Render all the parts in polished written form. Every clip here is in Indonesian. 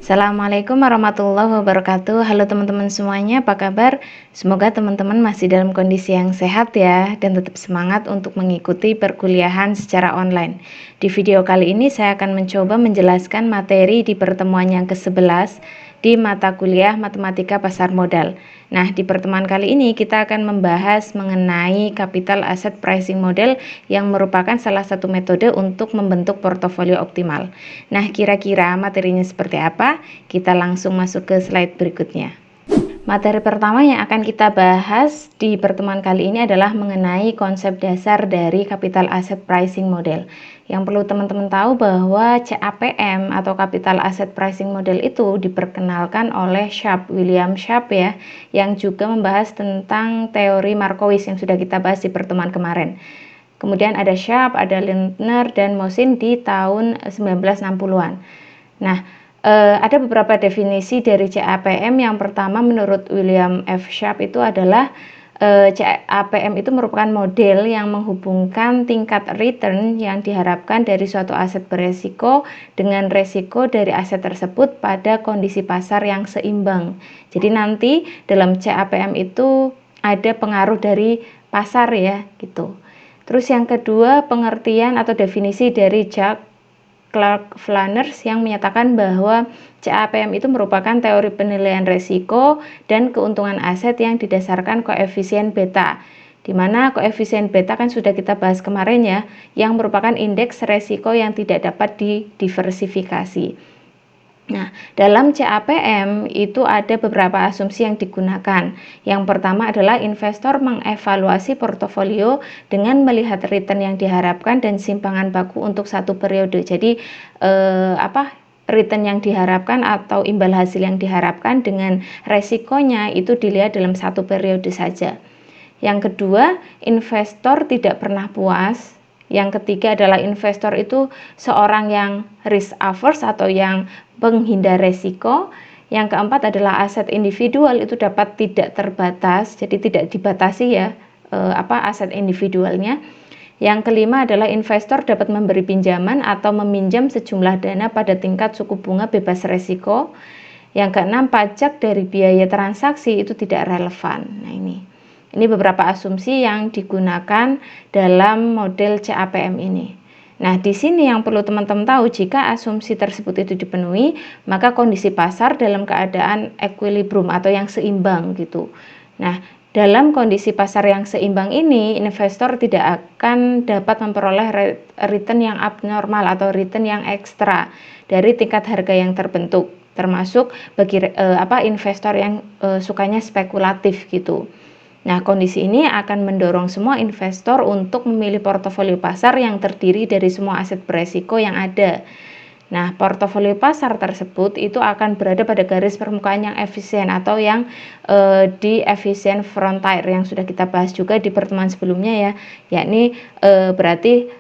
Assalamualaikum warahmatullahi wabarakatuh. Halo teman-teman semuanya, apa kabar? Semoga teman-teman masih dalam kondisi yang sehat ya, dan tetap semangat untuk mengikuti perkuliahan secara online. Di video kali ini saya akan mencoba menjelaskan materi di pertemuan yang ke-11 di mata kuliah Matematika Pasar Modal. Nah, di pertemuan kali ini kita akan membahas mengenai Capital Asset Pricing Model yang merupakan salah satu metode untuk membentuk portofolio optimal. Nah, kira-kira materinya seperti apa? Kita langsung masuk ke slide berikutnya. Materi pertama yang akan kita bahas di pertemuan kali ini adalah mengenai konsep dasar dari Capital Asset Pricing Model. Yang perlu teman-teman tahu bahwa CAPM atau Capital Asset Pricing Model itu diperkenalkan oleh William Sharpe ya, yang juga membahas tentang teori Markowitz yang sudah kita bahas di pertemuan kemarin. Kemudian ada Sharpe, ada Lindner, dan Mosin di tahun 1960-an. Nah, ada beberapa definisi dari CAPM. Yang pertama menurut William F. Sharpe itu adalah CAPM itu merupakan model yang menghubungkan tingkat return yang diharapkan dari suatu aset beresiko dengan resiko dari aset tersebut pada kondisi pasar yang seimbang. Jadi nanti dalam CAPM itu ada pengaruh dari pasar ya gitu. Terus yang kedua, pengertian atau definisi dari Clark Flaners yang menyatakan bahwa CAPM itu merupakan teori penilaian resiko dan keuntungan aset yang didasarkan koefisien beta, di mana koefisien beta kan sudah kita bahas kemarin ya, yang merupakan indeks resiko yang tidak dapat didiversifikasi. Nah, dalam CAPM itu ada beberapa asumsi yang digunakan. Yang pertama adalah investor mengevaluasi portofolio dengan melihat return yang diharapkan dan simpangan baku untuk satu periode. Jadi return yang diharapkan atau imbal hasil yang diharapkan dengan resikonya itu dilihat dalam satu periode saja. Yang kedua, investor tidak pernah puas. Yang ketiga adalah investor itu seorang yang risk averse atau yang penghindar resiko. Yang keempat adalah aset individual itu dapat tidak terbatas, jadi tidak dibatasi ya aset individualnya. Yang kelima adalah investor dapat memberi pinjaman atau meminjam sejumlah dana pada tingkat suku bunga bebas resiko. Yang keenam, pajak dari biaya transaksi itu tidak relevan. Nah, ini beberapa asumsi yang digunakan dalam model CAPM ini. Nah, di sini yang perlu teman-teman tahu, jika asumsi tersebut itu dipenuhi, maka kondisi pasar dalam keadaan equilibrium atau yang seimbang gitu. Nah, dalam kondisi pasar yang seimbang ini, investor tidak akan dapat memperoleh return yang abnormal atau return yang ekstra dari tingkat harga yang terbentuk, termasuk bagi investor yang sukanya spekulatif gitu. Nah, kondisi ini akan mendorong semua investor untuk memilih portofolio pasar yang terdiri dari semua aset beresiko yang ada. Nah, portofolio pasar tersebut itu akan berada pada garis permukaan yang efisien atau yang di efisien frontier yang sudah kita bahas juga di pertemuan sebelumnya ya, yakni berarti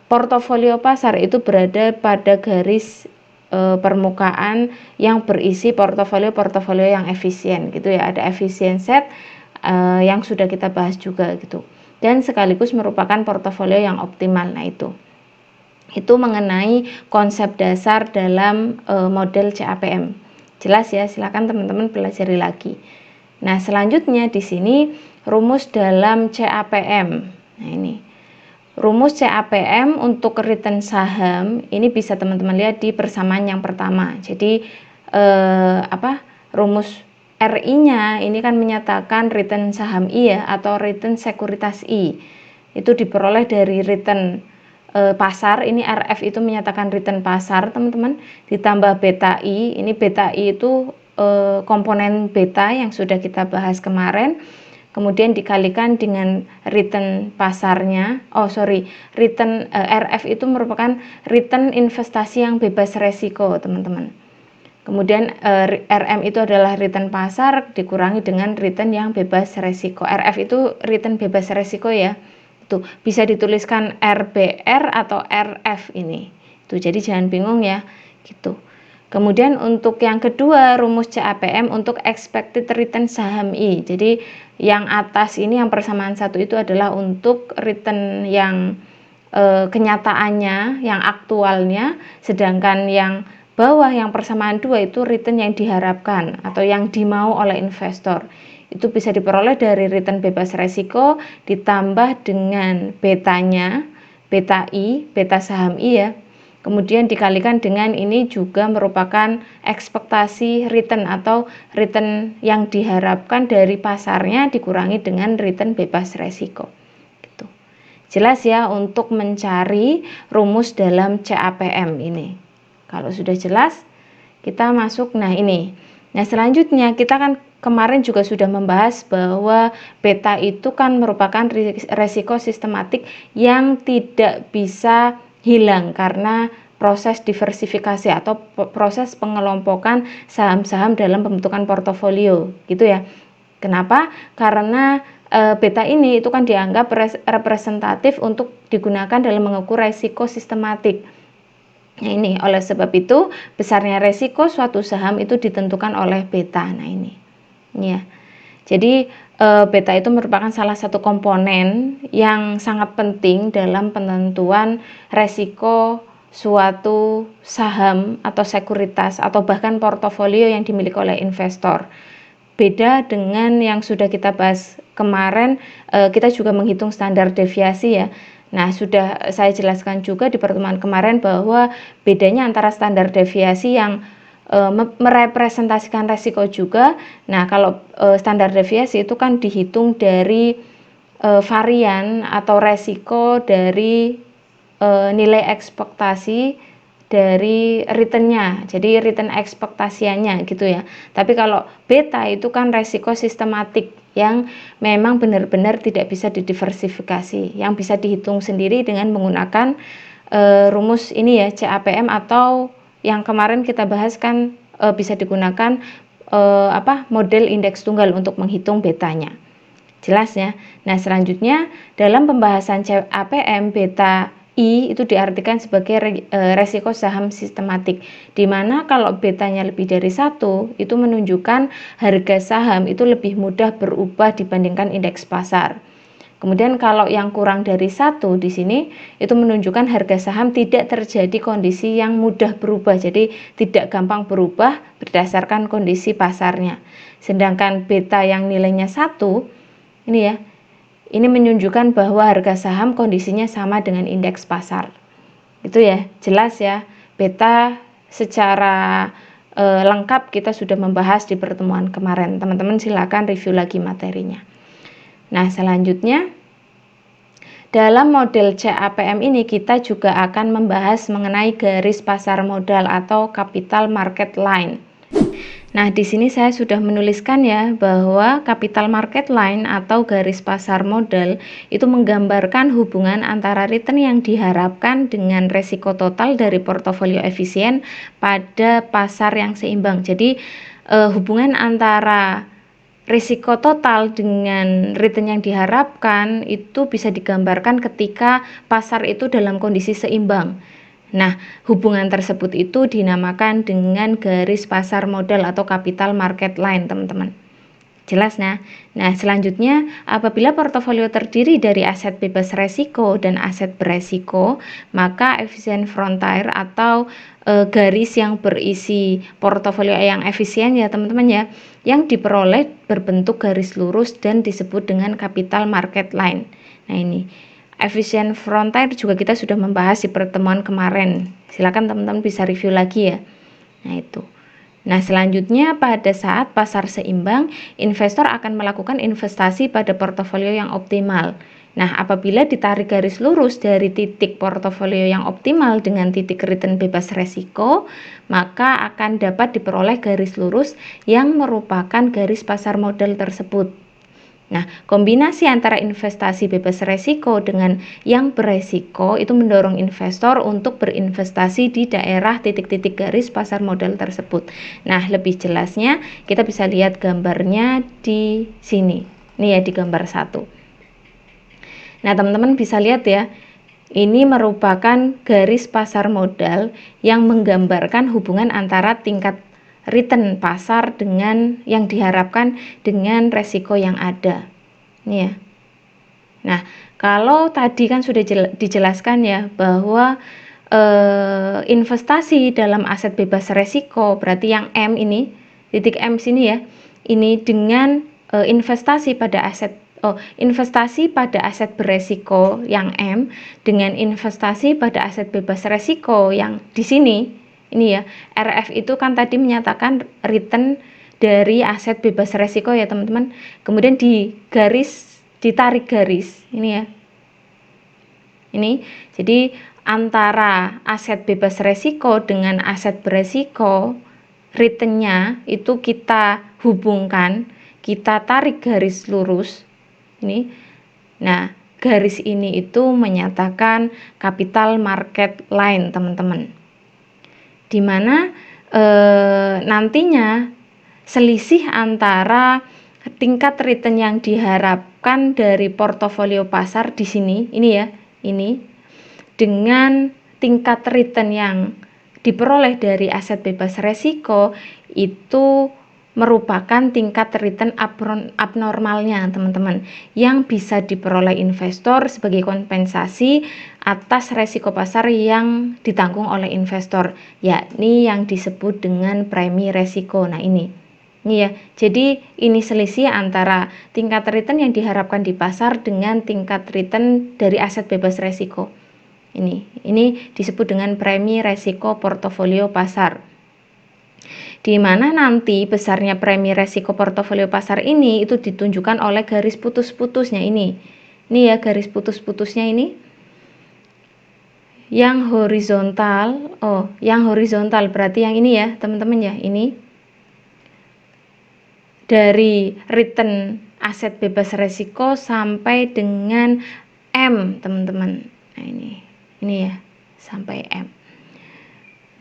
portofolio pasar itu berada pada garis permukaan yang berisi portofolio yang efisien gitu ya. Ada efisien set yang sudah kita bahas juga gitu, dan sekaligus merupakan portofolio yang optimal. Nah, itu mengenai konsep dasar dalam model CAPM. Jelas ya, silakan teman-teman pelajari lagi. Nah, selanjutnya di sini rumus dalam CAPM. Nah, ini rumus CAPM untuk return saham ini bisa teman-teman lihat di persamaan yang pertama. Jadi rumus RI-nya ini kan menyatakan return saham I ya, atau return sekuritas I. Itu diperoleh dari return pasar. Ini RF itu menyatakan return pasar, teman-teman, ditambah beta I. Ini beta I itu komponen beta yang sudah kita bahas kemarin. Kemudian dikalikan dengan return pasarnya. Return RF itu merupakan return investasi yang bebas resiko, teman-teman. Kemudian RM itu adalah return pasar dikurangi dengan return yang bebas resiko. RF itu return bebas resiko ya. Itu bisa dituliskan RBR atau RF ini. Tuh, jadi jangan bingung ya, gitu. Kemudian untuk yang kedua, rumus CAPM untuk expected return saham I. Jadi yang atas ini, yang persamaan satu itu adalah untuk return yang kenyataannya, yang aktualnya, sedangkan yang bawah yang persamaan 2 itu return yang diharapkan atau yang dimau oleh investor. Itu bisa diperoleh dari return bebas resiko ditambah dengan betanya, beta I, beta saham I ya. Kemudian dikalikan dengan ini juga merupakan ekspektasi return atau return yang diharapkan dari pasarnya dikurangi dengan return bebas resiko. Gitu. Jelas ya untuk mencari rumus dalam CAPM ini. Kalau sudah jelas, kita masuk. Nah ini. Nah selanjutnya kita kan kemarin juga sudah membahas bahwa beta itu kan merupakan resiko sistematik yang tidak bisa hilang karena proses diversifikasi atau proses pengelompokan saham-saham dalam pembentukan portofolio gitu ya. Kenapa? Karena beta ini itu kan dianggap representatif untuk digunakan dalam mengukur resiko sistematik. Nah ini oleh sebab itu besarnya resiko suatu saham itu ditentukan oleh beta. Nah ini ya. Jadi beta itu merupakan salah satu komponen yang sangat penting dalam penentuan resiko suatu saham atau sekuritas atau bahkan portofolio yang dimiliki oleh investor. Beda dengan yang sudah kita bahas kemarin, kita juga menghitung standar deviasi ya. Nah, sudah saya jelaskan juga di pertemuan kemarin bahwa bedanya antara standar deviasi yang merepresentasikan resiko juga. Nah, kalau standar deviasi itu kan dihitung dari varian atau resiko dari nilai ekspektasi dari returnnya, jadi return ekspektasiannya gitu ya. Tapi kalau beta itu kan resiko sistematik yang memang benar-benar tidak bisa didiversifikasi, yang bisa dihitung sendiri dengan menggunakan rumus ini ya, CAPM atau yang kemarin kita bahas kan bisa digunakan model indeks tunggal untuk menghitung betanya. Jelas ya. Nah, selanjutnya dalam pembahasan CAPM beta I itu diartikan sebagai resiko saham sistematik, di mana kalau betanya lebih dari 1 itu menunjukkan harga saham itu lebih mudah berubah dibandingkan indeks pasar. Kemudian kalau yang kurang dari 1 di sini itu menunjukkan harga saham tidak terjadi kondisi yang mudah berubah, jadi tidak gampang berubah berdasarkan kondisi pasarnya. Sedangkan beta yang nilainya 1 ini ya, ini menunjukkan bahwa harga saham kondisinya sama dengan indeks pasar. Itu ya, jelas ya. Beta secara lengkap kita sudah membahas di pertemuan kemarin. Teman-teman silakan review lagi materinya. Nah, selanjutnya dalam model CAPM ini kita juga akan membahas mengenai garis pasar modal atau capital market line. Nah, di sini saya sudah menuliskan ya bahwa capital market line atau garis pasar modal itu menggambarkan hubungan antara return yang diharapkan dengan resiko total dari portofolio efisien pada pasar yang seimbang. Jadi, hubungan antara risiko total dengan return yang diharapkan itu bisa digambarkan ketika pasar itu dalam kondisi seimbang. Nah, hubungan tersebut itu dinamakan dengan garis pasar modal atau capital market line, teman-teman. Jelas nah? Nah, selanjutnya apabila portofolio terdiri dari aset bebas resiko dan aset beresiko, maka efisien frontier atau garis yang berisi portofolio yang efisien ya teman-teman ya, yang diperoleh berbentuk garis lurus dan disebut dengan capital market line. Nah, ini efisien frontier juga kita sudah membahas di pertemuan kemarin. Silakan teman-teman bisa review lagi ya. Nah, itu. Nah, selanjutnya pada saat pasar seimbang, investor akan melakukan investasi pada portofolio yang optimal. Nah, apabila ditarik garis lurus dari titik portofolio yang optimal dengan titik return bebas resiko, maka akan dapat diperoleh garis lurus yang merupakan garis pasar modal tersebut. Nah, kombinasi antara investasi bebas resiko dengan yang beresiko itu mendorong investor untuk berinvestasi di daerah titik-titik garis pasar modal tersebut. Nah, lebih jelasnya kita bisa lihat gambarnya di sini. Ini ya di gambar 1. Nah, teman-teman bisa lihat ya. Ini merupakan garis pasar modal yang menggambarkan hubungan antara tingkat return pasar dengan yang diharapkan dengan resiko yang ada. Ini ya. Nah, kalau tadi kan sudah dijelaskan ya bahwa investasi dalam aset bebas resiko, berarti yang M ini, titik M sini ya, ini dengan investasi pada aset beresiko yang M dengan investasi pada aset bebas resiko yang di sini, ini ya, RF itu kan tadi menyatakan return dari aset bebas resiko ya teman-teman, kemudian ditarik garis, ini ya, ini, jadi antara aset bebas resiko dengan aset beresiko, returnnya itu kita hubungkan, kita tarik garis lurus, ini. Nah, garis ini itu menyatakan capital market line, teman-teman. Dimana nantinya selisih antara tingkat return yang diharapkan dari portofolio pasar di sini, ini ya, ini dengan tingkat return yang diperoleh dari aset bebas resiko itu merupakan tingkat return abnormalnya teman-teman, yang bisa diperoleh investor sebagai kompensasi atas resiko pasar yang ditanggung oleh investor, yakni yang disebut dengan premi resiko. Nah ini ya, jadi ini selisih antara tingkat return yang diharapkan di pasar dengan tingkat return dari aset bebas resiko. Ini disebut dengan premi resiko portofolio pasar. Di mana nanti besarnya premi resiko portofolio pasar ini itu ditunjukkan oleh garis putus-putusnya ini. Ini ya, garis putus-putusnya ini. Yang horizontal, yang horizontal berarti yang ini ya, teman-teman ya, ini. Dari return aset bebas resiko sampai dengan M, teman-teman. Nah, ini ya, sampai M.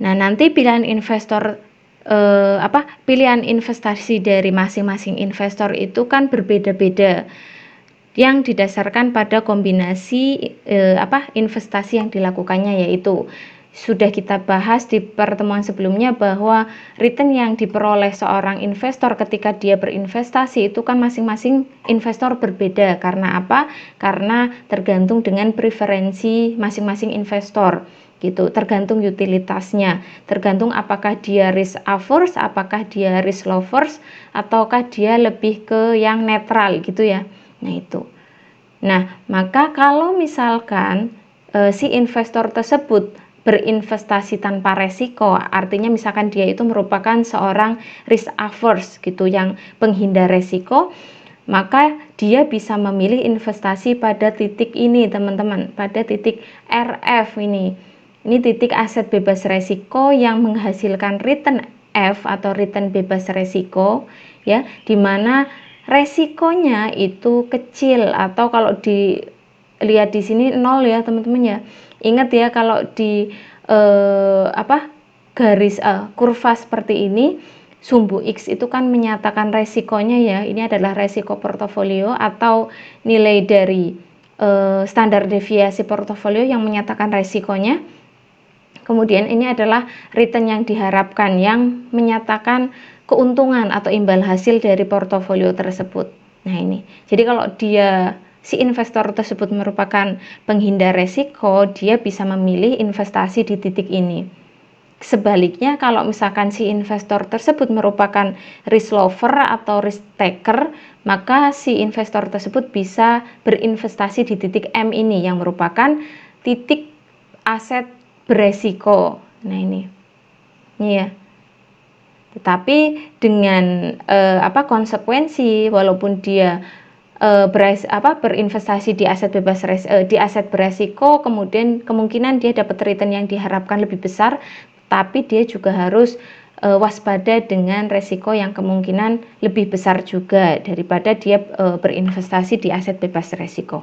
Nah, nanti pilihan pilihan investasi dari masing-masing investor itu kan berbeda-beda, yang didasarkan pada kombinasi investasi yang dilakukannya, yaitu sudah kita bahas di pertemuan sebelumnya bahwa return yang diperoleh seorang investor ketika dia berinvestasi itu kan masing-masing investor berbeda. Karena apa? Karena tergantung dengan preferensi masing-masing investor gitu, tergantung utilitasnya, tergantung apakah dia risk averse, apakah dia risk lovers, ataukah dia lebih ke yang netral gitu ya. Nah itu. Nah, maka kalau misalkan si investor tersebut berinvestasi tanpa resiko, artinya misalkan dia itu merupakan seorang risk averse gitu, yang penghindar resiko, maka dia bisa memilih investasi pada titik ini teman-teman, pada titik RF ini. Ini titik aset bebas resiko yang menghasilkan return F atau return bebas resiko ya, dimana resikonya itu kecil, atau kalau dilihat di sini 0 ya teman-teman ya. Ingat ya, kalau di garis kurva seperti ini, sumbu X itu kan menyatakan resikonya ya, ini adalah resiko portofolio atau nilai dari standar deviasi portofolio yang menyatakan resikonya. Kemudian ini adalah return yang diharapkan, yang menyatakan keuntungan atau imbal hasil dari portofolio tersebut. Nah ini, jadi kalau si investor tersebut merupakan penghindar resiko, dia bisa memilih investasi di titik ini. Sebaliknya, kalau misalkan si investor tersebut merupakan risk lover atau risk taker, maka si investor tersebut bisa berinvestasi di titik M ini, yang merupakan titik aset beresiko. Nah ini ya. Tetapi dengan konsekuensi, walaupun dia berinvestasi di aset bebas di aset beresiko, kemudian kemungkinan dia dapat return yang diharapkan lebih besar, tapi dia juga harus waspada dengan resiko yang kemungkinan lebih besar juga daripada dia berinvestasi di aset bebas resiko.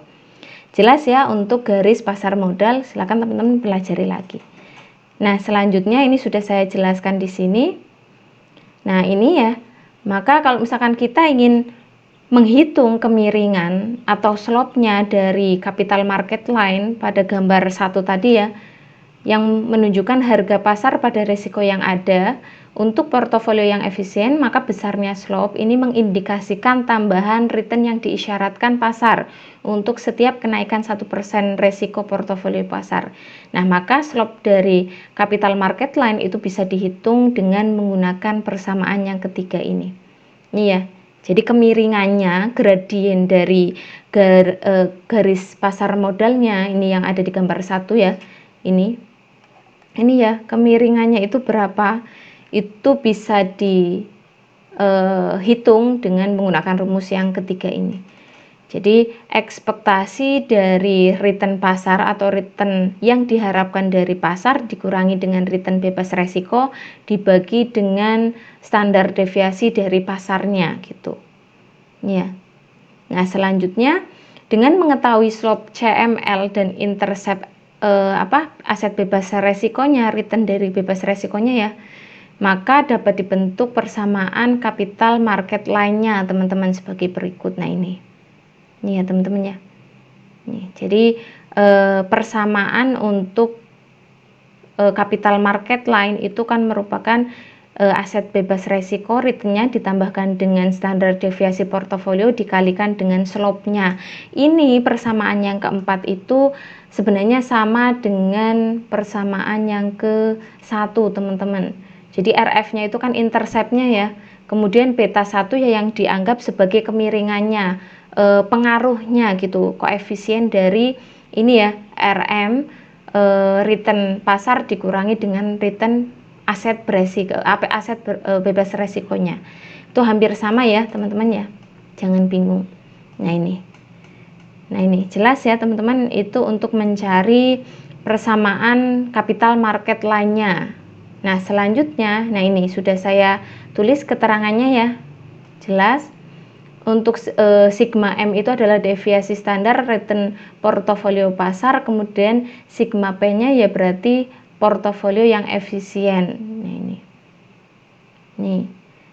Jelas ya untuk garis pasar modal, silakan teman-teman pelajari lagi. Nah, selanjutnya ini sudah saya jelaskan di sini. Nah, ini ya. Maka kalau misalkan kita ingin menghitung kemiringan atau slope-nya dari capital market line pada gambar 1 tadi ya, yang menunjukkan harga pasar pada risiko yang ada. Untuk portofolio yang efisien, maka besarnya slope ini mengindikasikan tambahan return yang diisyaratkan pasar untuk setiap kenaikan 1% risiko portofolio pasar. Nah, maka slope dari capital market line itu bisa dihitung dengan menggunakan persamaan yang ketiga ini. Ini ya. Jadi kemiringannya, gradien dari garis pasar modalnya ini yang ada di gambar 1 ya. Ini ya, kemiringannya itu berapa? Itu bisa dihitung dengan menggunakan rumus yang ketiga ini. Jadi ekspektasi dari return pasar atau return yang diharapkan dari pasar dikurangi dengan return bebas resiko dibagi dengan standar deviasi dari pasarnya gitu. Ya. Nah, selanjutnya dengan mengetahui slope CML dan intercept aset bebas resikonya, return dari bebas resikonya ya, maka dapat dibentuk persamaan capital market line-nya teman-teman sebagai berikut. Nah ini ya teman-teman ya. Nih, jadi persamaan untuk capital market line itu kan merupakan aset bebas resiko, return-nya ditambahkan dengan standar deviasi portofolio dikalikan dengan slope-nya. Ini persamaan yang keempat itu sebenarnya sama dengan persamaan yang ke-1 teman-teman. Jadi RF-nya itu kan intercept-nya ya. Kemudian beta 1 ya yang dianggap sebagai kemiringannya, pengaruhnya gitu, koefisien dari ini ya, RM, return pasar dikurangi dengan return aset beresiko, bebas resikonya. Itu hampir sama ya teman-teman ya. Jangan bingung. Nah ini jelas ya teman-teman, itu untuk mencari persamaan capital market line-nya. Nah selanjutnya, nah ini sudah saya tulis keterangannya ya, jelas. Untuk sigma M itu adalah deviasi standar return portofolio pasar, kemudian sigma P-nya ya berarti portofolio yang efisien. Nah ini. Nih.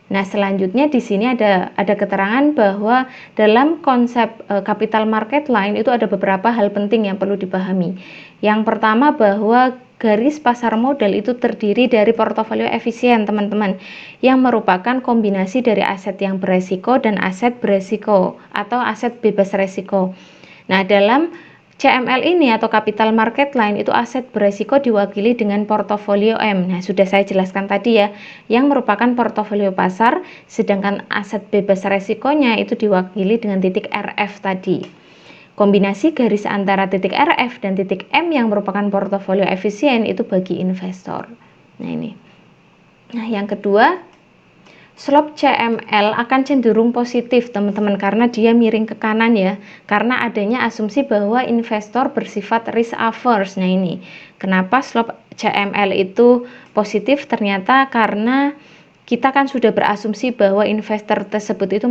Nah, selanjutnya di sini ada keterangan bahwa dalam konsep capital market line itu ada beberapa hal penting yang perlu dipahami. Yang pertama bahwa garis pasar modal itu terdiri dari portofolio efisien, teman-teman, yang merupakan kombinasi dari aset yang beresiko dan aset beresiko atau aset bebas resiko. Nah, dalam CML ini atau capital market line itu aset beresiko diwakili dengan portofolio M. Nah, sudah saya jelaskan tadi ya, yang merupakan portofolio pasar, sedangkan aset bebas resikonya itu diwakili dengan titik RF tadi. Kombinasi garis antara titik RF dan titik M yang merupakan portofolio efisien itu bagi investor. Nah, ini. Nah, yang kedua, slope CML akan cenderung positif teman-teman karena dia miring ke kanan ya, karena adanya asumsi bahwa investor bersifat risk averse. Nah ini kenapa slope CML itu positif, ternyata karena kita kan sudah berasumsi bahwa investor tersebut itu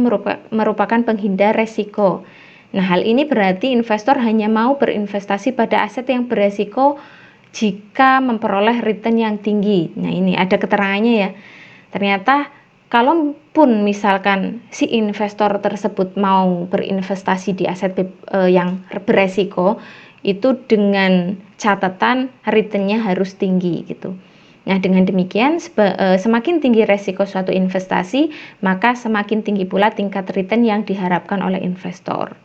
merupakan penghindar resiko. Nah hal ini berarti investor hanya mau berinvestasi pada aset yang beresiko jika memperoleh return yang tinggi. Nah ini ada keterangannya ya, ternyata kalaupun misalkan si investor tersebut mau berinvestasi di aset yang beresiko, itu dengan catatan return-nya harus tinggi gitu. Nah, dengan demikian semakin tinggi resiko suatu investasi, maka semakin tinggi pula tingkat return yang diharapkan oleh investor.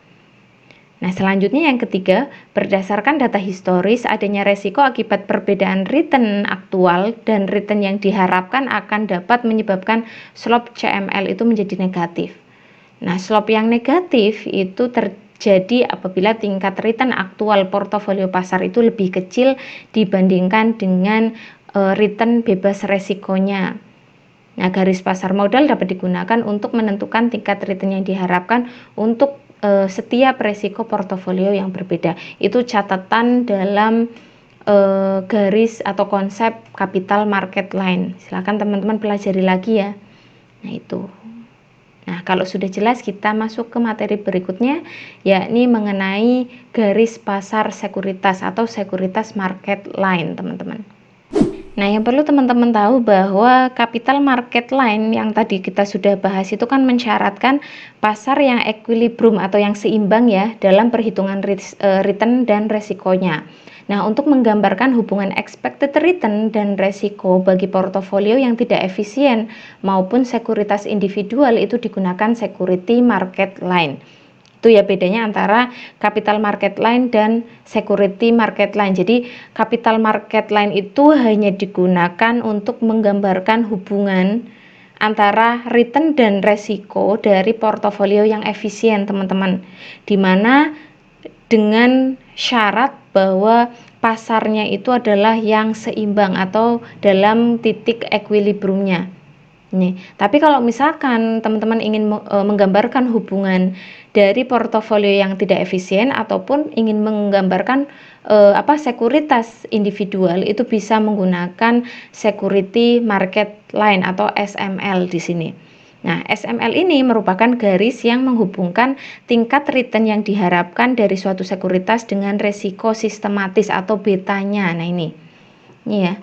Nah, selanjutnya yang ketiga, berdasarkan data historis, adanya resiko akibat perbedaan return aktual dan return yang diharapkan akan dapat menyebabkan slope CML itu menjadi negatif. Nah, slope yang negatif itu terjadi apabila tingkat return aktual portofolio pasar itu lebih kecil dibandingkan dengan return bebas resikonya. Nah, garis pasar modal dapat digunakan untuk menentukan tingkat return yang diharapkan untuk setiap resiko portofolio yang berbeda. Itu catatan dalam garis atau konsep capital market line. Silakan teman-teman pelajari lagi ya. Nah itu. Nah kalau sudah jelas, kita masuk ke materi berikutnya, yakni mengenai garis pasar sekuritas atau sekuritas market line teman-teman. Nah, yang perlu teman-teman tahu bahwa capital market line yang tadi kita sudah bahas itu kan mensyaratkan pasar yang equilibrium atau yang seimbang ya dalam perhitungan return dan resikonya. Nah, untuk menggambarkan hubungan expected return dan resiko bagi portofolio yang tidak efisien maupun sekuritas individual itu digunakan security market line. Itu ya bedanya antara capital market line dan security market line. Jadi capital market line itu hanya digunakan untuk menggambarkan hubungan antara return dan resiko dari portofolio yang efisien, teman-teman. Dimana dengan syarat bahwa pasarnya itu adalah yang seimbang atau dalam titik equilibriumnya. Nih, tapi kalau misalkan teman-teman ingin menggambarkan hubungan dari portofolio yang tidak efisien ataupun ingin menggambarkan sekuritas individual, itu bisa menggunakan security market line atau SML di sini. Nah, SML ini merupakan garis yang menghubungkan tingkat return yang diharapkan dari suatu sekuritas dengan resiko sistematis atau betanya. Nah, ini ya,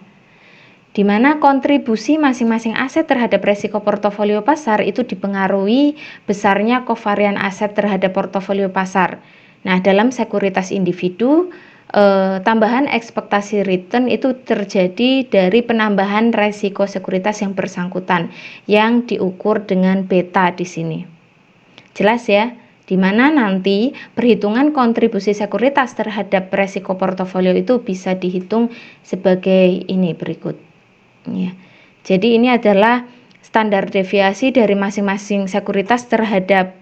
di mana kontribusi masing-masing aset terhadap resiko portofolio pasar itu dipengaruhi besarnya kovarian aset terhadap portofolio pasar. Nah, dalam sekuritas individu, tambahan ekspektasi return itu terjadi dari penambahan resiko sekuritas yang bersangkutan yang diukur dengan beta di sini. Jelas ya? Di mana nanti perhitungan kontribusi sekuritas terhadap resiko portofolio itu bisa dihitung sebagai ini berikut. Ya. Jadi ini adalah standar deviasi dari masing-masing sekuritas terhadap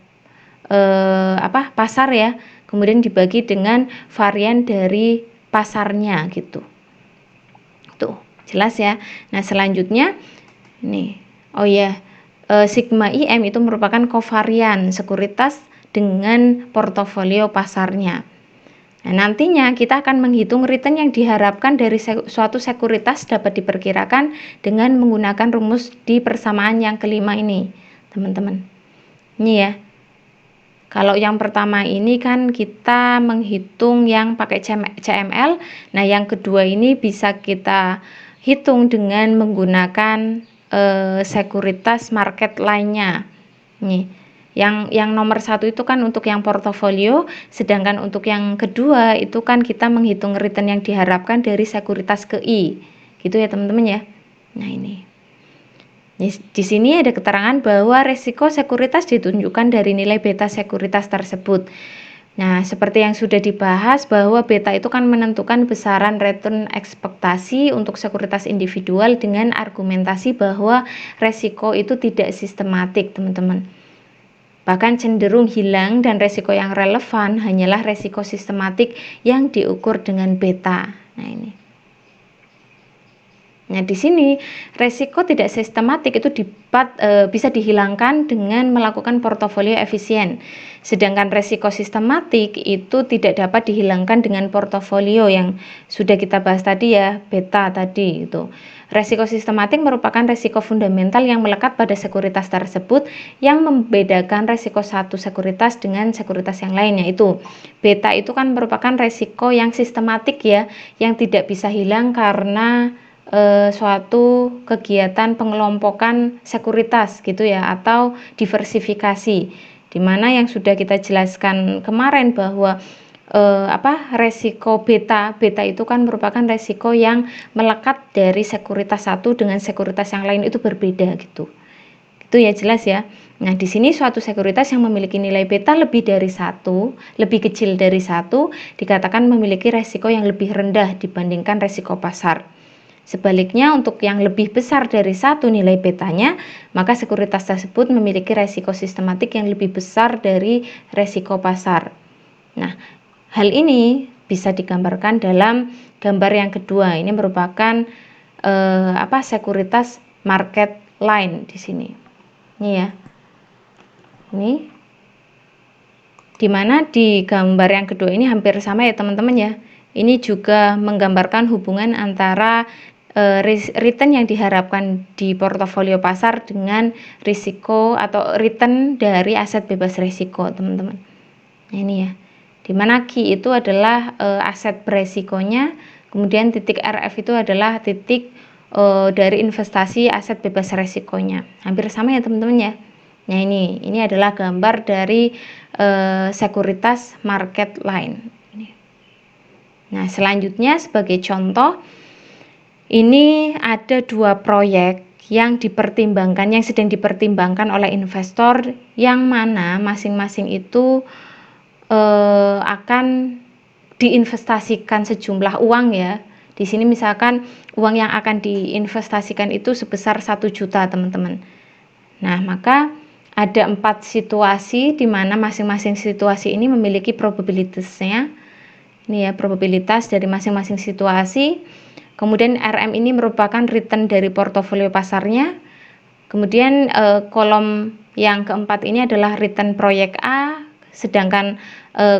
pasar ya. Kemudian dibagi dengan varian dari pasarnya gitu. Tuh, jelas ya. Nah, selanjutnya nih. Oh ya, sigma IM itu merupakan kovarian sekuritas dengan portofolio pasarnya. Nah, nantinya kita akan menghitung return yang diharapkan dari suatu sekuritas dapat diperkirakan dengan menggunakan rumus di persamaan yang kelima ini, teman-teman. Ini ya. Kalau yang pertama ini kan kita menghitung yang pakai CML. Nah, yang kedua ini bisa kita hitung dengan menggunakan sekuritas market line-nya. Nih. Yang nomor satu itu kan untuk yang portofolio, sedangkan untuk yang kedua itu kan kita menghitung return yang diharapkan dari sekuritas ke I, gitu ya teman-teman ya. Nah ini, di sini ada keterangan bahwa resiko sekuritas ditunjukkan dari nilai beta sekuritas tersebut. Nah, seperti yang sudah dibahas bahwa beta itu kan menentukan besaran return ekspektasi untuk sekuritas individual dengan argumentasi bahwa resiko itu tidak sistematik, teman-teman. Bahkan cenderung hilang dan resiko yang relevan hanyalah resiko sistematik yang diukur dengan beta. Nah, ini. Nah, di sini resiko tidak sistematik itu bisa dihilangkan dengan melakukan portofolio efisien. Sedangkan resiko sistematik itu tidak dapat dihilangkan dengan portofolio yang sudah kita bahas tadi ya, beta tadi itu. Resiko sistematik merupakan resiko fundamental yang melekat pada sekuritas tersebut yang membedakan resiko satu sekuritas dengan sekuritas yang lainnya itu. Beta itu kan merupakan resiko yang sistematik ya, yang tidak bisa hilang karena suatu kegiatan pengelompokan sekuritas gitu ya, atau diversifikasi, di mana yang sudah kita jelaskan kemarin bahwa resiko beta itu kan merupakan resiko yang melekat dari sekuritas satu dengan sekuritas yang lain itu berbeda gitu. Itu ya jelas ya. Nah, di sini suatu sekuritas yang memiliki nilai beta lebih dari satu, lebih kecil dari satu, dikatakan memiliki resiko yang lebih rendah dibandingkan resiko pasar. Sebaliknya, untuk yang lebih besar dari satu nilai betanya, maka sekuritas tersebut memiliki resiko sistematik yang lebih besar dari resiko pasar. Nah, hal ini bisa digambarkan dalam gambar yang kedua. Ini merupakan sekuritas market line di sini. Ini ya. Ini dimana di gambar yang kedua ini hampir sama ya teman-teman ya. Ini juga menggambarkan hubungan antara return yang diharapkan di portofolio pasar dengan risiko atau return dari aset bebas risiko, teman-teman. Nah, ini ya. Dimana Q itu adalah aset beresikonya, kemudian titik RF itu adalah titik dari investasi aset bebas resikonya. Hampir sama ya teman-teman ya. Nah ini adalah gambar dari sekuritas market line. Nah selanjutnya sebagai contoh, ini ada 2 proyek yang sedang dipertimbangkan oleh investor, yang mana masing-masing itu akan diinvestasikan sejumlah uang ya. Di sini misalkan uang yang akan diinvestasikan itu sebesar 1 juta teman-teman. Nah maka ada 4 situasi di mana masing-masing situasi ini memiliki probabilitasnya. Ini ya probabilitas dari masing-masing situasi. Kemudian RM ini merupakan return dari portofolio pasarnya. Kemudian kolom yang keempat ini adalah return proyek A, sedangkan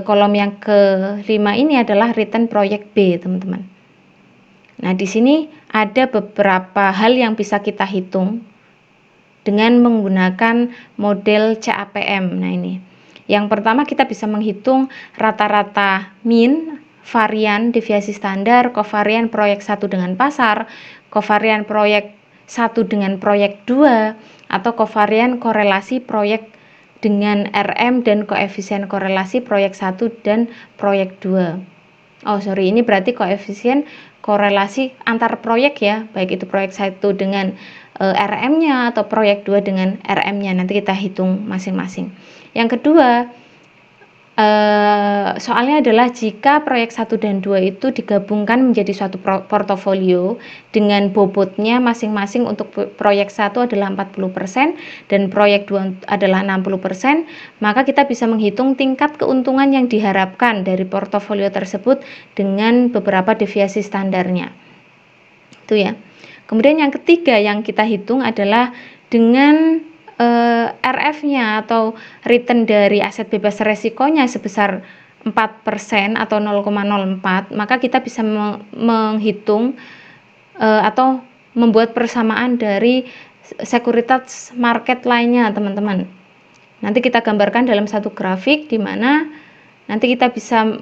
kolom yang kelima ini adalah return proyek B, teman-teman. Nah, di sini ada beberapa hal yang bisa kita hitung dengan menggunakan model CAPM. Nah, ini. Yang pertama kita bisa menghitung rata-rata mean, varian deviasi standar, kovarian proyek 1 dengan pasar, kovarian proyek 1 dengan proyek 2, atau kovarian korelasi proyek dengan RM dan koefisien korelasi proyek 1 dan proyek 2. Ini berarti koefisien korelasi antar proyek ya, baik itu proyek 1 dengan RM-nya atau proyek 2 dengan RM-nya. Nanti kita hitung masing-masing. Yang kedua, soalnya adalah jika proyek 1 dan 2 itu digabungkan menjadi suatu portofolio dengan bobotnya masing-masing, untuk proyek 1 adalah 40% dan proyek 2 adalah 60%, maka kita bisa menghitung tingkat keuntungan yang diharapkan dari portofolio tersebut dengan beberapa deviasi standarnya. Itu ya. Kemudian yang ketiga yang kita hitung adalah dengan RF-nya atau return dari aset bebas resikonya sebesar 4% atau 0,04, maka kita bisa menghitung atau membuat persamaan dari sekuritas market lainnya, teman-teman. Nanti kita gambarkan dalam satu grafik di mana nanti kita bisa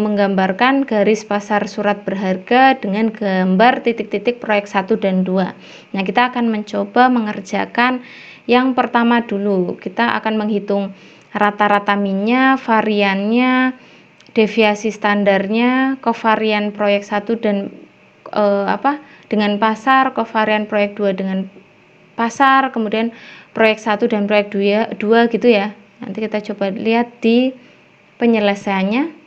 menggambarkan garis pasar surat berharga dengan gambar titik-titik proyek 1 dan 2. Nah, kita akan mencoba mengerjakan yang pertama dulu. Kita akan menghitung rata-rata minnya, variannya, deviasi standarnya, kovarian proyek 1 dan dengan pasar, kovarian proyek 2 dengan pasar, kemudian proyek 1 dan proyek 2 gitu ya. Nanti kita coba lihat di penyelesaiannya.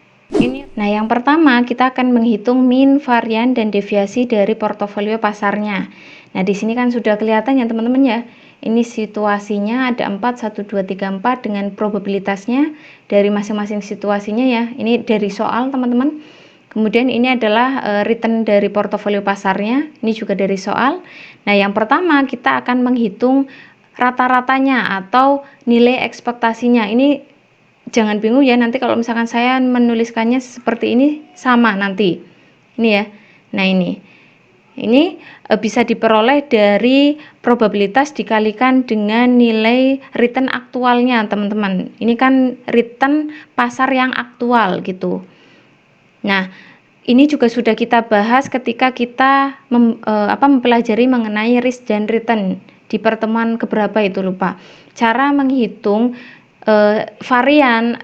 Nah, yang pertama kita akan menghitung mean, varian, dan deviasi dari portofolio pasarnya. Nah, di sini kan sudah kelihatan ya teman-teman ya. Ini situasinya ada 4, 1, 2, 3, 4 dengan probabilitasnya dari masing-masing situasinya ya. Ini dari soal teman-teman. Kemudian ini adalah return dari portofolio pasarnya. Ini juga dari soal. Nah, yang pertama kita akan menghitung rata-ratanya atau nilai ekspektasinya. Ini jangan bingung ya, nanti kalau misalkan saya menuliskannya seperti ini sama nanti. Ini ya. Nah, ini bisa diperoleh dari probabilitas dikalikan dengan nilai return aktualnya, teman-teman. Ini kan return pasar yang aktual gitu. Nah, ini juga sudah kita bahas ketika kita mempelajari mengenai risk dan return di pertemuan keberapa itu lupa. Cara menghitung varian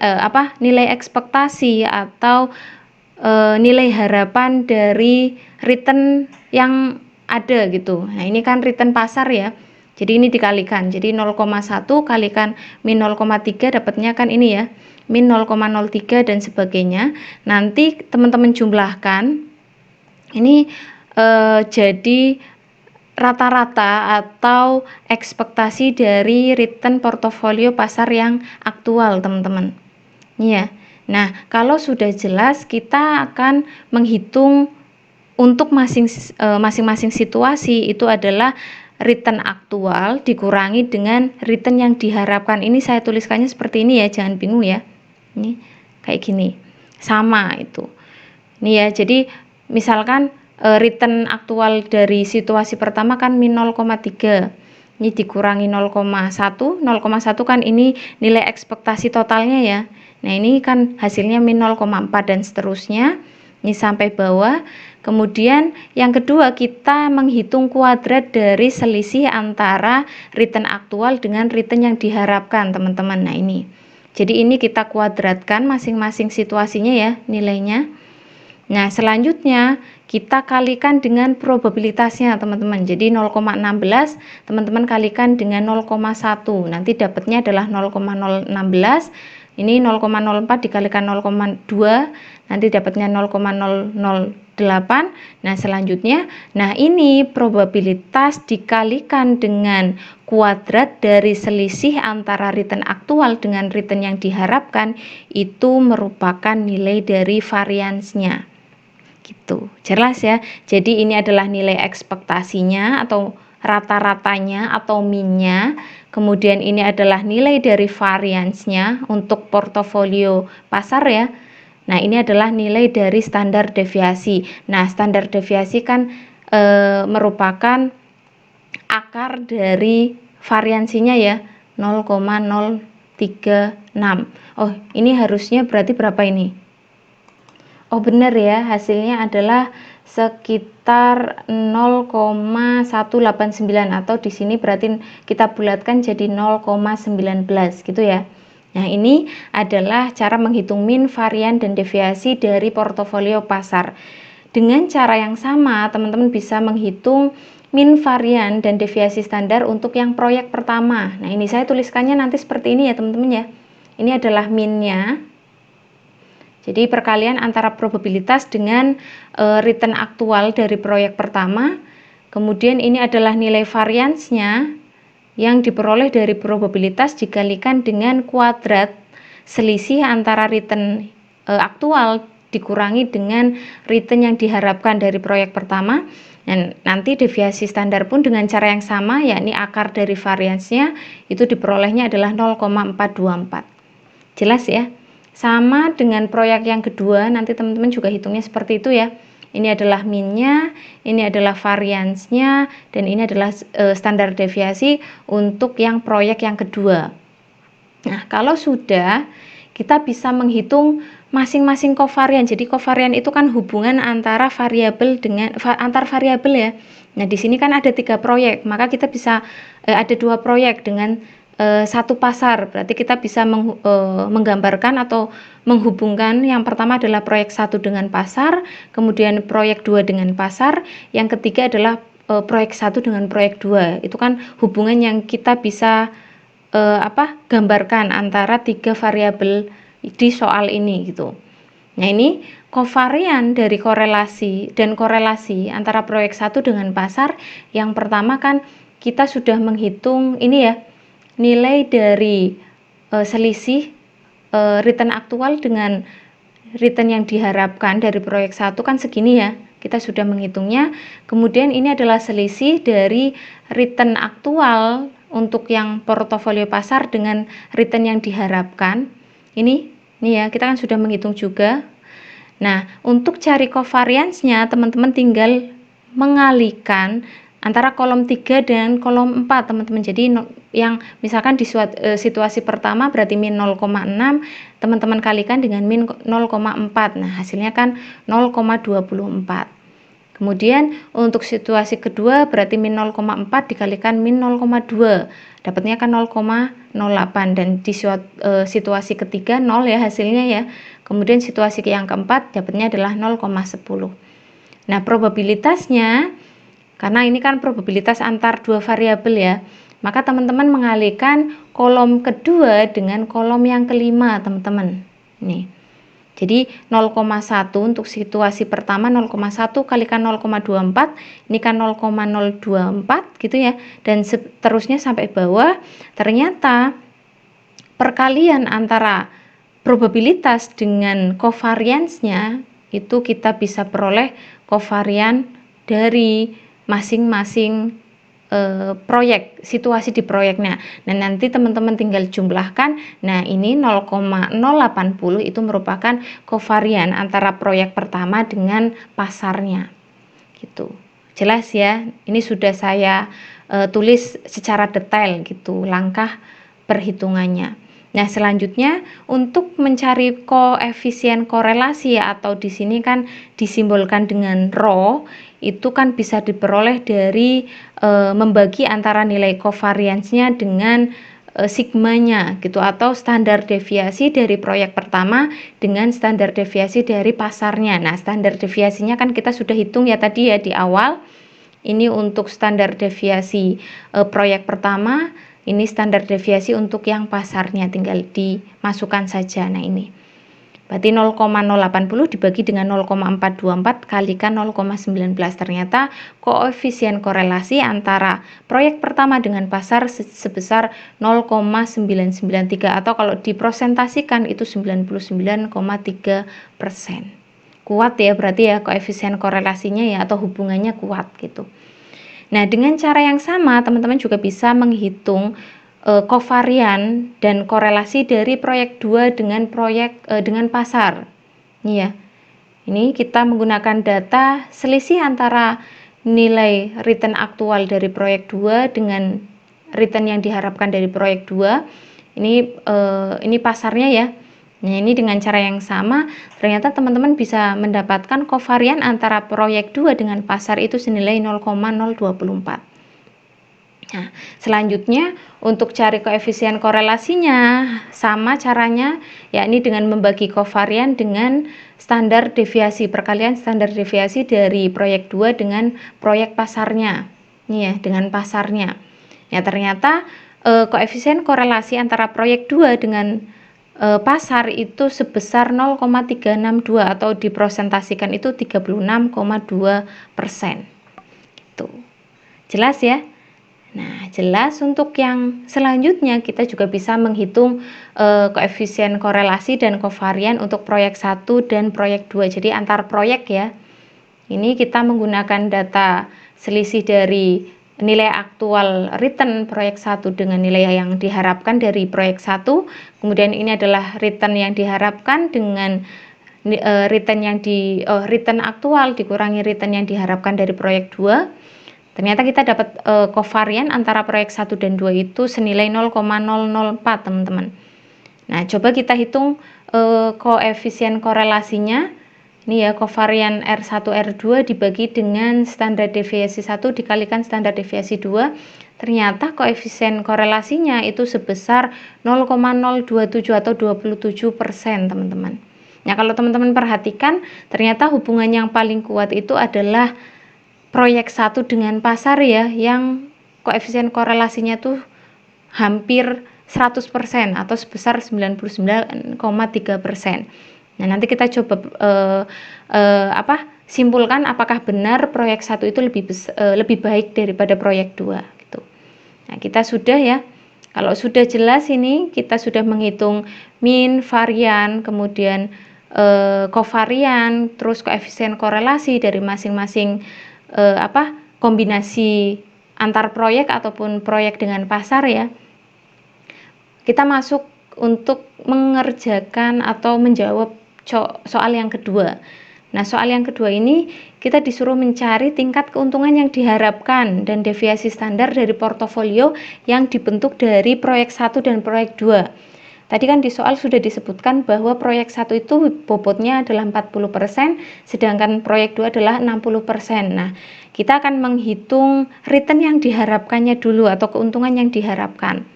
nilai ekspektasi atau nilai harapan dari return yang ada gitu. Nah, ini kan return pasar ya. Jadi ini dikalikan. Jadi 0,1 kalikan min 0,3 dapatnya kan ini ya. Min 0,03 dan sebagainya. Nanti teman-teman jumlahkan. Ini jadi rata-rata atau ekspektasi dari return portofolio pasar yang aktual, teman-teman. Ya. Nah, kalau sudah jelas, kita akan menghitung untuk masing-masing situasi itu adalah return aktual dikurangi dengan return yang diharapkan. Ini saya tuliskannya seperti ini ya, jangan bingung ya. Ini kayak gini. Sama itu. Ini ya, jadi misalkan return aktual dari situasi pertama kan min 0,3. Ini dikurangi 0,1. 0,1 kan ini nilai ekspektasi totalnya ya. Nah, ini kan hasilnya min 0,4 dan seterusnya. Ini sampai bawah. Kemudian yang kedua, kita menghitung kuadrat dari selisih antara return aktual dengan return yang diharapkan, teman-teman. Nah, ini. Jadi ini kita kuadratkan masing-masing situasinya ya, nilainya. Nah, selanjutnya kita kalikan dengan probabilitasnya, teman-teman. Jadi 0,16 teman-teman kalikan dengan 0,1. Nanti dapatnya adalah 0,016. Ini 0,04 dikalikan 0,2, nanti dapatnya 0,008. Nah, selanjutnya, nah ini probabilitas dikalikan dengan kuadrat dari selisih antara return aktual dengan return yang diharapkan, itu merupakan nilai dari variansnya. Gitu. Jelas ya. Jadi ini adalah nilai ekspektasinya atau rata-ratanya atau min-nya. Kemudian ini adalah nilai dari variansnya untuk portofolio pasar ya. Nah, ini adalah nilai dari standar deviasi. Nah, standar deviasi kan merupakan akar dari variansinya ya, 0,036. Oh, ini harusnya berarti berapa ini? Oh, benar ya, hasilnya adalah sekitar 0,189 atau di sini berarti kita bulatkan jadi 0,19 gitu ya. Nah, ini adalah cara menghitung min, varian, dan deviasi dari portofolio pasar. Dengan cara yang sama, teman-teman bisa menghitung min, varian, dan deviasi standar untuk yang proyek pertama. Nah, ini saya tuliskannya nanti seperti ini ya, teman-teman ya. Ini adalah minnya. Jadi perkalian antara probabilitas dengan return aktual dari proyek pertama. Kemudian ini adalah nilai variansnya yang diperoleh dari probabilitas dikalikan dengan kuadrat selisih antara return aktual dikurangi dengan return yang diharapkan dari proyek pertama. Dan nanti deviasi standar pun dengan cara yang sama, yakni akar dari variansnya itu diperolehnya adalah 0,424. Jelas ya? Sama dengan proyek yang kedua, nanti teman-teman juga hitungnya seperti itu ya. Ini adalah minnya, ini adalah variansnya, dan ini adalah standar deviasi untuk yang proyek yang kedua. Nah, kalau sudah, kita bisa menghitung masing-masing kovarian. Jadi kovarian itu kan hubungan antara variabel dengan antar variabel ya. Nah, di sini kan ada 3 proyek, maka kita bisa ada 2 proyek dengan satu pasar. Berarti kita bisa menggambarkan atau menghubungkan, yang pertama adalah proyek 1 dengan pasar, kemudian proyek 2 dengan pasar, yang ketiga adalah proyek 1 dengan proyek 2. Itu kan hubungan yang kita bisa gambarkan antara 3 variabel di soal ini gitu. Nah, ini kovarian dari korelasi dan korelasi antara proyek 1 dengan pasar. Yang pertama kan kita sudah menghitung ini ya, nilai dari selisih return aktual dengan return yang diharapkan dari proyek 1 kan segini ya. Kita sudah menghitungnya. Kemudian ini adalah selisih dari return aktual untuk yang portofolio pasar dengan return yang diharapkan. Ini ya, kita kan sudah menghitung juga. Nah, untuk cari covariance-nya, teman-teman tinggal mengalihkan antara kolom 3 dan kolom 4, teman-teman. Jadi yang misalkan di situasi pertama berarti min 0,6, teman-teman kalikan dengan min 0,4. Nah, hasilnya kan 0,24. Kemudian untuk situasi kedua berarti min 0,4 dikalikan min 0,2. Dapatnya kan 0,08, dan di situasi ketiga 0 ya hasilnya ya. Kemudian situasi yang keempat dapatnya adalah 0,10. Nah, probabilitasnya, karena ini kan probabilitas antar 2 variabel ya, maka teman-teman mengalihkan kolom kedua dengan kolom yang kelima, teman-teman. Nih. Jadi 0,1 untuk situasi pertama, 0,1 kalikan 0,24, ini kan 0,024 gitu ya, dan seterusnya sampai bawah. Ternyata perkalian antara probabilitas dengan covariance-nya itu kita bisa peroleh covarian dari masing-masing proyek, situasi di proyeknya. Nah, nanti teman-teman tinggal jumlahkan. Nah, ini 0,080 itu merupakan covarian antara proyek pertama dengan pasarnya. Gitu. Jelas ya? Ini sudah saya tulis secara detail gitu langkah perhitungannya. Nah, selanjutnya untuk mencari koefisien korelasi atau di sini kan disimbolkan dengan rho, itu kan bisa diperoleh dari membagi antara nilai covariance-nya dengan sigmanya gitu, atau standar deviasi dari proyek pertama dengan standar deviasi dari pasarnya. Nah, standar deviasinya kan kita sudah hitung ya tadi ya di awal. Ini untuk standar deviasi proyek pertama, ini standar deviasi untuk yang pasarnya, tinggal dimasukkan saja. Nah, ini berarti 0,080 dibagi dengan 0,424 kalikan 0,19. Ternyata koefisien korelasi antara proyek pertama dengan pasar sebesar 0,993, atau kalau dipresentasikan itu 99,3%. Kuat ya berarti ya koefisien korelasinya ya, atau hubungannya kuat gitu. Nah, dengan cara yang sama teman-teman juga bisa menghitung kovarian dan korelasi dari proyek 2 dengan dengan pasar. Ini ya. Ini kita menggunakan data selisih antara nilai return aktual dari proyek 2 dengan return yang diharapkan dari proyek 2. Ini pasarnya ya. Nah, ini dengan cara yang sama, ternyata teman-teman bisa mendapatkan kovarian antara proyek 2 dengan pasar itu senilai 0,024. Nah, selanjutnya untuk cari koefisien korelasinya sama caranya, yakni dengan membagi kovarian dengan standar deviasi, perkalian standar deviasi dari proyek 2 dengan proyek pasarnya. Ini ya, dengan pasarnya. Ya, ternyata koefisien korelasi antara proyek 2 dengan pasar itu sebesar 0,362, atau dipresentasikan itu 36,2%. Tuh. Jelas ya? Nah, jelas untuk yang selanjutnya kita juga bisa menghitung koefisien korelasi dan kovarian untuk proyek 1 dan proyek 2. Jadi antar proyek ya. Ini kita menggunakan data selisih dari nilai aktual return proyek 1 dengan nilai yang diharapkan dari proyek 1. Kemudian ini adalah return yang diharapkan dengan return aktual dikurangi return yang diharapkan dari proyek 2. Ternyata kita dapat kovarian antara proyek 1 dan 2 itu senilai 0,004 teman-teman. Nah, coba kita hitung koefisien korelasinya. Ini ya, kovarian R1 R2 dibagi dengan standar deviasi 1 dikalikan standar deviasi 2. Ternyata koefisien korelasinya itu sebesar 0,027 atau 27%, teman-teman. Nah, kalau teman-teman perhatikan, ternyata hubungan yang paling kuat itu adalah proyek 1 dengan pasar ya, yang koefisien korelasinya tuh hampir 100% atau sebesar 99,3%. Nah, nanti kita coba simpulkan apakah benar proyek 1 itu lebih baik daripada proyek 2 gitu. Nah, kita sudah ya. Kalau sudah jelas ini, kita sudah menghitung min, varian, kemudian kovarian, terus koefisien korelasi dari masing-masing kombinasi antar proyek ataupun proyek dengan pasar ya. Kita masuk untuk mengerjakan atau menjawab soal yang kedua. Nah, soal yang kedua ini kita disuruh mencari tingkat keuntungan yang diharapkan dan deviasi standar dari portofolio yang dibentuk dari proyek 1 dan proyek 2. Tadi kan di soal sudah disebutkan bahwa proyek 1 itu bobotnya adalah 40%, sedangkan proyek 2 adalah 60%. Nah, kita akan menghitung return yang diharapkannya dulu atau keuntungan yang diharapkan.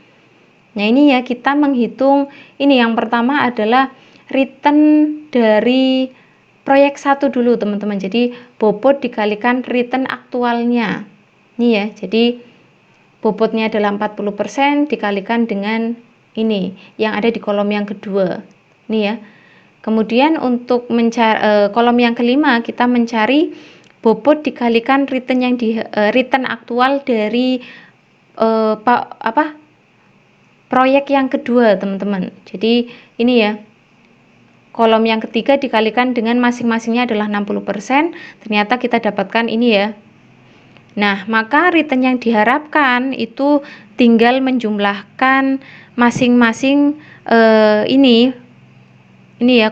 Nah, ini ya, kita menghitung ini yang pertama adalah return dari proyek 1 dulu teman-teman. Jadi bobot dikalikan return aktualnya. Ini ya, jadi bobotnya adalah 40% dikalikan dengan ini yang ada di kolom yang kedua. Ini ya. Kemudian untuk mencari kolom yang kelima, kita mencari bobot dikalikan return aktual dari proyek yang kedua, teman-teman. Jadi ini ya. Kolom yang ketiga dikalikan dengan masing-masingnya adalah 60%, ternyata kita dapatkan ini ya. Nah, maka return yang diharapkan itu tinggal menjumlahkan masing-masing ini ya,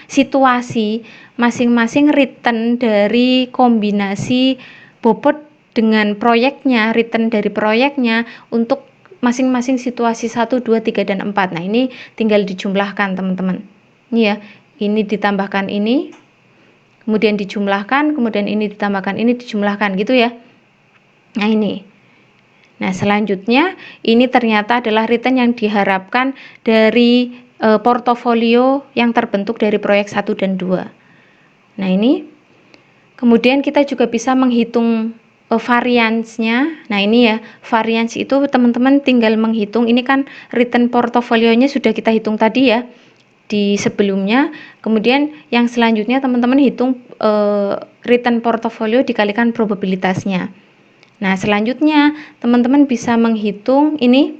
situasi masing-masing return dari kombinasi bobot dengan proyeknya, return dari proyeknya untuk masing-masing situasi 1, 2, 3, dan 4. Nah, ini tinggal dijumlahkan, teman-teman. Ini ya, ini ditambahkan ini, kemudian dijumlahkan, kemudian ini ditambahkan ini, dijumlahkan, gitu ya. Nah, ini. Nah, selanjutnya ini ternyata adalah return yang diharapkan dari portofolio yang terbentuk dari proyek 1 dan 2. Nah, ini. Kemudian kita juga bisa menghitung variansnya. Nah, ini ya, varians itu teman-teman tinggal menghitung. Ini kan return portofolionya sudah kita hitung tadi ya di sebelumnya. Kemudian yang selanjutnya teman-teman hitung return portofolio dikalikan probabilitasnya. Nah, selanjutnya teman-teman bisa menghitung ini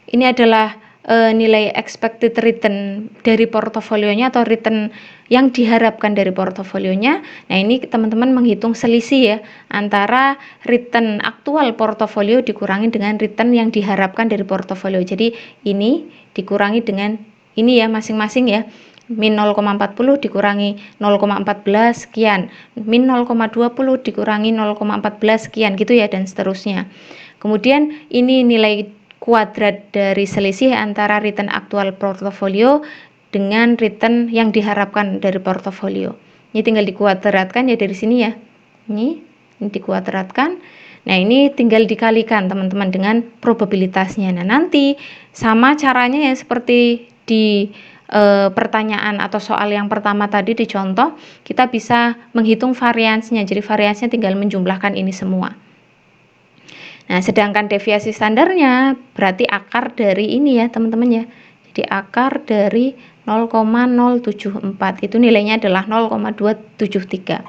adalah nilai expected return dari portofolionya atau return yang diharapkan dari portofolionya. Nah, ini teman-teman menghitung selisih ya antara return aktual portofolio dikurangi dengan return yang diharapkan dari portofolio. Jadi ini dikurangi dengan ini ya masing-masing ya. Min 0,40 dikurangi 0,14 sekian, min 0,20 dikurangi 0,14 sekian, gitu ya, dan seterusnya. Kemudian ini nilai kuadrat dari selisih antara return aktual portofolio dengan return yang diharapkan dari portofolio. Ini tinggal dikuadratkan ya dari sini ya. Ini dikuadratkan. Nah, ini tinggal dikalikan teman-teman dengan probabilitasnya. Nah, nanti sama caranya ya seperti di pertanyaan atau soal yang pertama tadi di contoh, kita bisa menghitung variansnya. Jadi variansnya tinggal menjumlahkan ini semua. Nah, sedangkan deviasi standarnya berarti akar dari ini ya teman-teman ya. Jadi akar dari 0,074 itu nilainya adalah 0,273.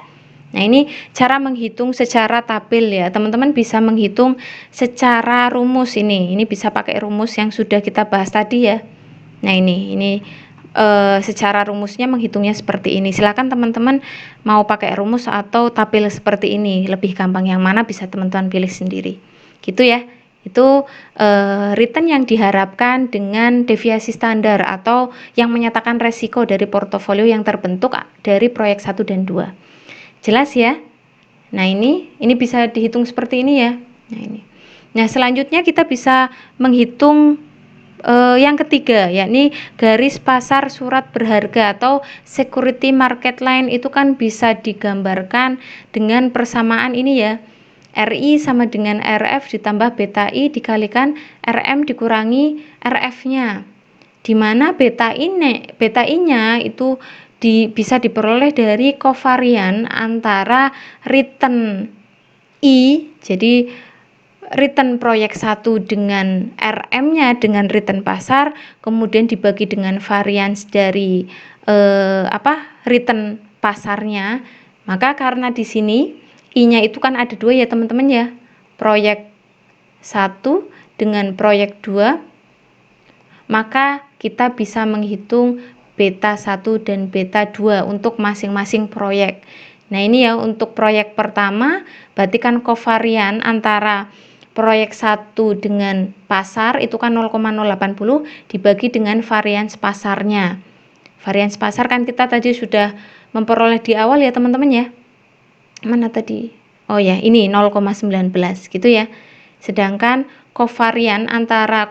Nah, ini cara menghitung secara tabel ya. Teman-teman bisa menghitung secara rumus ini. Ini bisa pakai rumus yang sudah kita bahas tadi ya. Nah, ini secara rumusnya menghitungnya seperti ini. Silakan teman-teman mau pakai rumus atau tabel seperti ini, lebih gampang yang mana bisa teman-teman pilih sendiri. Gitu ya. Itu return yang diharapkan dengan deviasi standar atau yang menyatakan resiko dari portofolio yang terbentuk dari proyek 1 dan 2. Jelas ya? Nah, ini bisa dihitung seperti ini ya. Nah, ini. Nah, selanjutnya kita bisa menghitung yang ketiga, yakni garis pasar surat berharga atau security market line. Itu kan bisa digambarkan dengan persamaan ini ya, RI sama dengan RF ditambah beta I dikalikan RM dikurangi RF-nya, dimana beta I-nya itu bisa diperoleh dari kovarian antara return I, jadi return proyek 1 dengan RM-nya dengan return pasar, kemudian dibagi dengan varians dari return pasarnya. Maka karena di sini I-nya itu kan ada 2 ya teman-teman ya. Proyek 1 dengan proyek 2. Maka kita bisa menghitung beta 1 dan beta 2 untuk masing-masing proyek. Nah, ini ya untuk proyek pertama berarti kan kovarian antara proyek 1 dengan pasar itu kan 0,080 dibagi dengan varians pasarnya. Varians pasar kan kita tadi sudah memperoleh di awal ya teman-teman ya. Mana tadi? Oh ya, ini 0,19 gitu ya. Sedangkan kovarian antara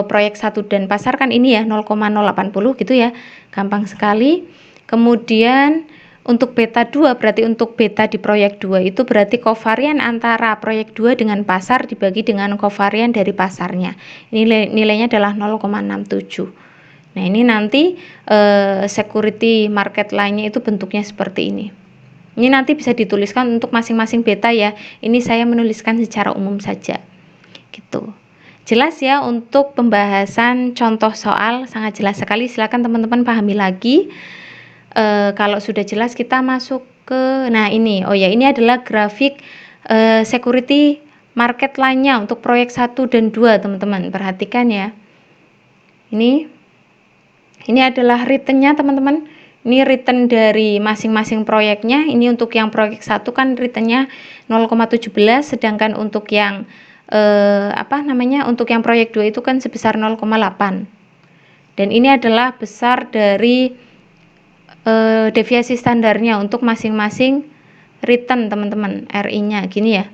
proyek 1 dan pasar kan ini ya 0,080 gitu ya. Gampang sekali. Kemudian untuk beta 2 berarti untuk beta di proyek 2 itu berarti kovarian antara proyek 2 dengan pasar dibagi dengan kovarian dari pasarnya. Ini nilainya adalah 0,67. Nah, ini nanti security market line-nya itu bentuknya seperti ini. Ini nanti bisa dituliskan untuk masing-masing beta ya. Ini saya menuliskan secara umum saja. Gitu. Jelas ya untuk pembahasan contoh soal, sangat jelas sekali. Silakan teman-teman pahami lagi. Kalau sudah jelas kita masuk ke ini. Oh ya, ini adalah grafik security market line-nya untuk proyek 1 dan 2, teman-teman. Perhatikan ya. Ini adalah return-nya, teman-teman. Ini return dari masing-masing proyeknya. Ini untuk yang proyek 1 kan return-nya 0,17, sedangkan untuk yang untuk yang proyek 2 itu kan sebesar 0,8. Dan ini adalah besar dari deviasi standarnya untuk masing-masing return, teman-teman. RI-nya gini ya.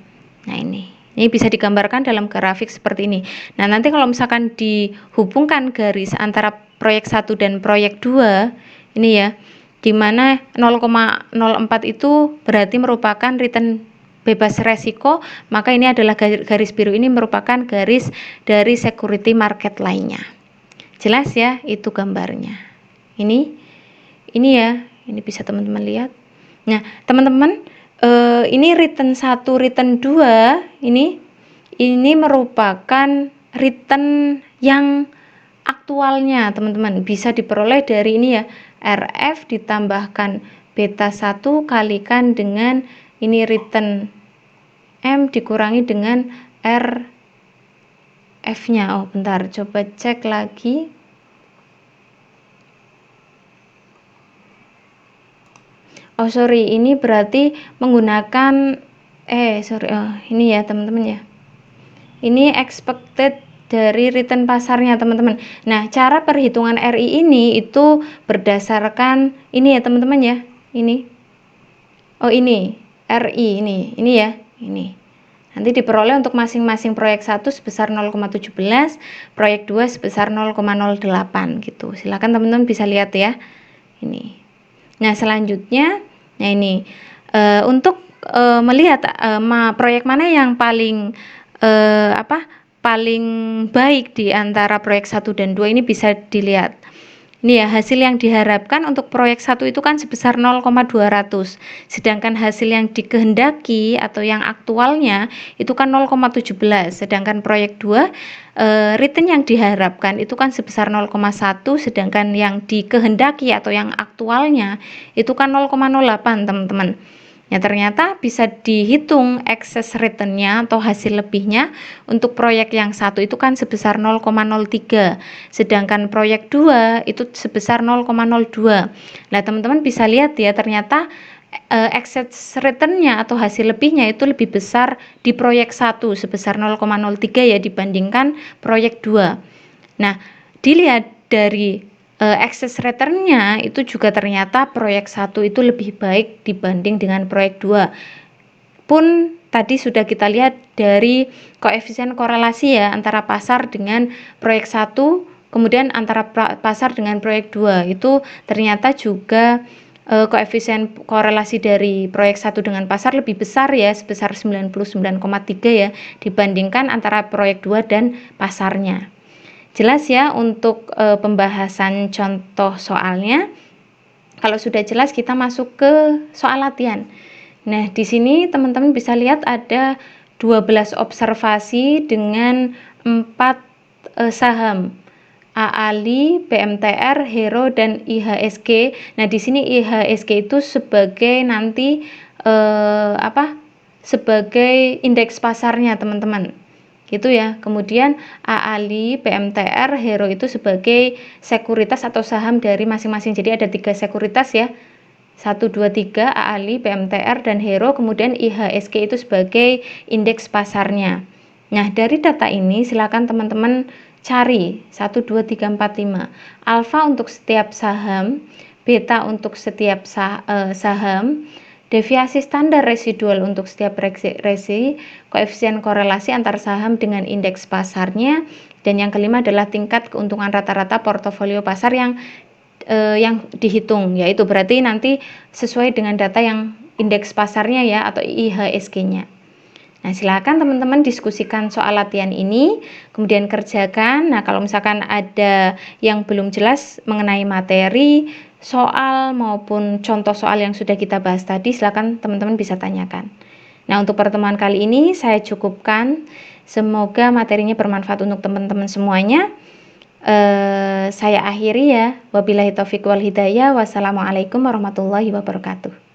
Nah, ini. Ini bisa digambarkan dalam grafik seperti ini. Nah, nanti kalau misalkan dihubungkan garis antara proyek 1 dan proyek 2, ini ya, di mana 0,04 itu berarti merupakan return bebas resiko, maka ini adalah garis biru ini merupakan garis dari security market lainnya. Jelas ya, itu gambarnya. Ini ya, ini bisa teman-teman lihat. Nah, teman-teman, ini return 1, return 2, ini merupakan return yang aktualnya, teman-teman. Bisa diperoleh dari ini ya, RF ditambahkan beta 1 kalikan dengan ini return M dikurangi dengan RF-nya. Oh, bentar, coba cek lagi. Oh sorry, ini berarti menggunakan ini ya teman-teman ya. Ini expected dari return pasarnya teman-teman. Nah, cara perhitungan RI ini itu berdasarkan ini ya teman-teman ya. Ini. Oh ini RI ini ya. Ini. Nanti diperoleh untuk masing-masing proyek 1 sebesar 0,17, proyek 2 sebesar 0,08 gitu. Silakan teman-teman bisa lihat ya. Ini. Nah, selanjutnya ini untuk melihat proyek mana yang paling paling baik di antara proyek 1 dan 2 ini bisa dilihat. Ini ya, hasil yang diharapkan untuk proyek 1 itu kan sebesar 0,200. Sedangkan hasil yang dikehendaki atau yang aktualnya itu kan 0,17. Sedangkan proyek 2 return yang diharapkan itu kan sebesar 0,1, sedangkan yang dikehendaki atau yang aktualnya itu kan 0,08, teman-teman. Ya, ternyata bisa dihitung excess return-nya atau hasil lebihnya untuk proyek yang satu itu kan sebesar 0,03, sedangkan proyek 2 itu sebesar 0,02. Nah, teman-teman bisa lihat ya, ternyata excess return-nya atau hasil lebihnya itu lebih besar di proyek 1 sebesar 0,03 ya dibandingkan proyek 2. Nah, dilihat dari excess return-nya itu juga ternyata proyek 1 itu lebih baik dibanding dengan proyek 2. Pun tadi sudah kita lihat dari koefisien korelasi ya antara pasar dengan proyek 1, kemudian antara pasar dengan proyek 2. Itu ternyata juga koefisien korelasi dari proyek 1 dengan pasar lebih besar ya, sebesar 99,3 ya dibandingkan antara proyek 2 dan pasarnya. Jelas ya untuk pembahasan contoh soalnya. Kalau sudah jelas kita masuk ke soal latihan. Nah, di sini teman-teman bisa lihat ada 12 observasi dengan 4 saham. AALI, BMTR, Hero dan IHSG. Nah, di sini IHSG itu sebagai nanti sebagai indeks pasarnya, teman-teman. Gitu ya. Kemudian AALI, BMTR, Hero itu sebagai sekuritas atau saham dari masing-masing. Jadi ada 3 sekuritas ya. 1, 2, 3 AALI, BMTR dan Hero, kemudian IHSG itu sebagai indeks pasarnya. Nah, dari data ini silakan teman-teman cari 1, 2, 3, 4, 5. Alfa untuk setiap saham, beta untuk setiap saham, deviasi standar residual untuk setiap resi, koefisien korelasi antar saham dengan indeks pasarnya, dan yang kelima adalah tingkat keuntungan rata-rata portofolio pasar yang dihitung, yaitu berarti nanti sesuai dengan data yang indeks pasarnya ya atau IHSG-nya. Nah, silakan teman-teman diskusikan soal latihan ini, kemudian kerjakan. Nah, kalau misalkan ada yang belum jelas mengenai materi, soal maupun contoh soal yang sudah kita bahas tadi, silakan teman-teman bisa tanyakan. Nah, untuk pertemuan kali ini saya cukupkan. Semoga materinya bermanfaat untuk teman-teman semuanya. Saya akhiri ya. Wabillahi taufiq wal hidayah. Wassalamualaikum warahmatullahi wabarakatuh.